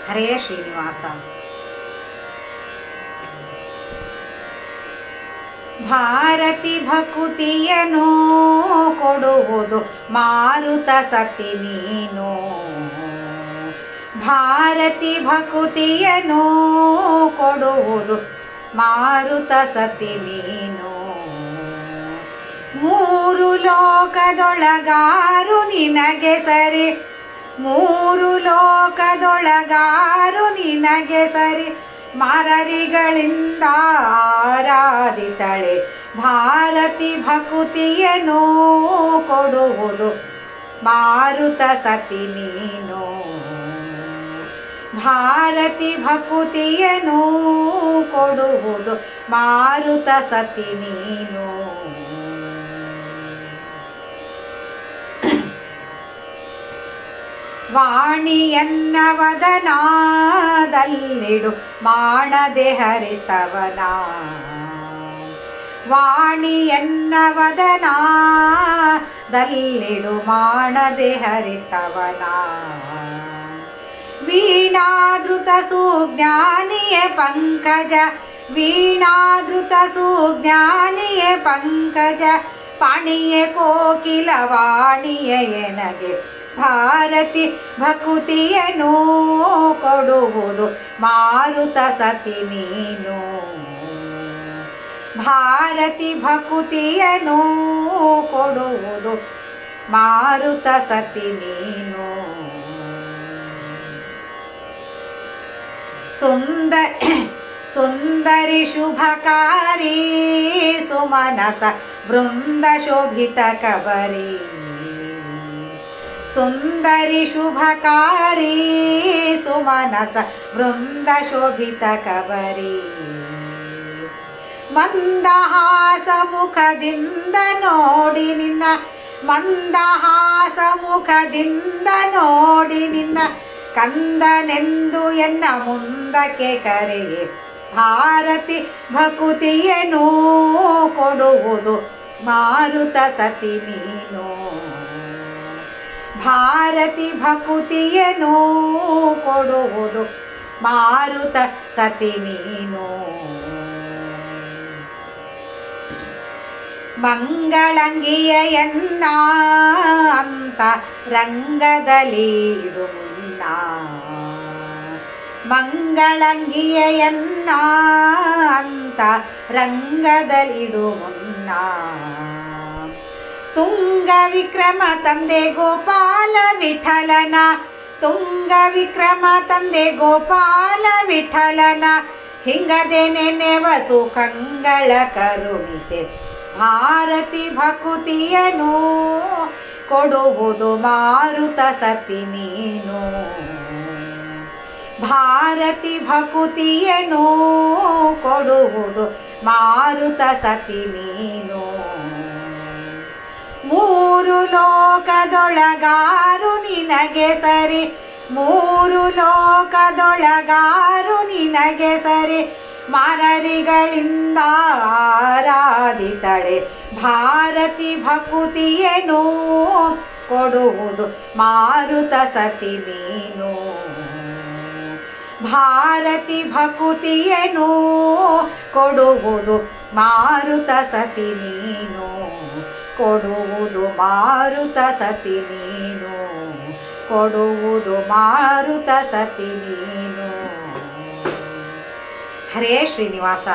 ಹರೇ ಶ್ರೀನಿವಾಸ. ಭಾರತಿ ಭಕುತಿಯನು ಕೊಡುವುದು ಮಾರುತ ಸತಿ ನೀನು. ಭಾರತಿ ಭಕುತಿಯನು ಕೊಡುವುದು ಮಾರುತ ಸತಿ ನೀನು. ಮೂರು ಲೋಕದೊಳಗಾರು ನಿನಗೆ ಸರಿ, ಮೂರು ಲೋಕದೊಳಗಾರು ನಿನಗೆ ಸರಿ. ಮರರಿಗಳಿಂದ ಆರಾಧಿತಳೆ ಭಾರತಿ ಭಕುತಿಯನು ಕೊಡುವುದು ಮಾರುತ ಸತಿ ನೀನು. ಭಾರತಿ ಭಕುತಿಯನು ಕೊಡುವುದು ಮಾರುತ ಸತಿ ನೀನು. ವಾಣಿಯನ್ನ ವದನಾದಲ್ಲಿಡು ಮಾಡದೆ ಹರಿತವನ. ವಾಣಿಯನ್ನ ವದನಾದಲ್ಲಿಡು ಮಾಡದೆ ಹರಿತವನ. ವೀಣಾಧೃತ ಸುಜ್ಞಾನಿಯ ಪಂಕಜ, ವೀಣಾಧೃತ ಸುಜ್ಞಾನಿಯ ಪಂಕಜ. ಪಣಿಯ ಕೋಕಿಲ ವಾಣಿಯ ಎನಗೆ ಭಾರತಿ ಭಕುತಿಯನು ಕೊಡುವುದು ಮಾರುತ ಸತಿ ನೀನು. ಭಾರತಿ ಭಕುತಿಯನು ಕೊಡುವುದು ಮಾರುತ ಸತಿ ನೀನು. ಸುಂದರಿ ಶುಭಕಾರಿ ಸುಮನಸ ವೃಂದ ಶೋಭಿತ ಕಬರಿ. ಸುಂದರಿ ಶುಭಕಾರಿ ಸುಮನಸ ವೃಂದ ಶೋಭಿತ ಕಬರಿ. ಮಂದಹಾಸ ಮುಖದಿಂದ ನೋಡಿ ನಿನ್ನ, ಮಂದಹಾಸ ಮುಖದಿಂದ ನೋಡಿ ನಿನ್ನ. ಕಂದನೆಂದು ಎನ್ನ ಮುಂದಕ್ಕೆ ಕರೆಯೇ ಭಾರತಿ ಭಕುತಿಯನು ಕೊಡುವುದು ಮಾರುತ ಸತಿ ನೀನು. ಭಾರತಿ ಭಕುತಿಯನು ಕೊಡುವುದು ಮಾರುತ ಸತಿ ನೀನು. ಮಂಗಳಂಗಿಯ ಎನ್ನ ಅಂತ ರಂಗದಲ್ಲಿಡು ಮುನ್ನ. ಮಂಗಳಂಗಿಯ ಎನ್ನ ಅಂತ ರಂಗದಲ್ಲಿಡು ಮುನ್ನ. ತುಂಗ ವಿಕ್ರಮ ತಂದೆ ಗೋಪಾಲ ವಿಠಲನ, ತುಂಗ ವಿಕ್ರಮ ತಂದೆ ಗೋಪಾಲ ವಿಠಲನ. ಹಿಂಗದೆ ನೆನೆವ ಸುಖಂಗಳ ಕರುಣಿಸೆ ಭಾರತಿ ಭಕುತಿಯನು ಕೊಡುವುದು ಮಾರುತ ಸತಿ ನೀನು. ಭಾರತಿ ಭಕುತಿಯನು ಕೊಡುವುದು ಮಾರುತ ಸತಿ ನೀನು. ಮೂರು ಲೋಕದೊಳಗಾರು ನಿನಗೆ ಸರಿ, ಮೂರು ಲೋಕದೊಳಗಾರು ನಿನಗೆ ಸರಿ. ಮರರಿಗಳಿಂದ ಆರಾಧಿತಳೆ ಭಾರತಿ ಭಕುತಿಯನು ಕೊಡುವುದು ಮಾರುತ ಸತಿ ನೀನು. ಭಾರತಿ ಭಕುತಿಯನು ಕೊಡುವುದು ಮಾರುತ ಸತಿ ನೀನು. ಕೊಡುವುದು ಮಾರುತ ಸತಿ ನೀನು. ಕೊಡುವುದು ಮಾರುತ ಸತಿ ನೀನು. ಹರೇ ಶ್ರೀನಿವಾಸ.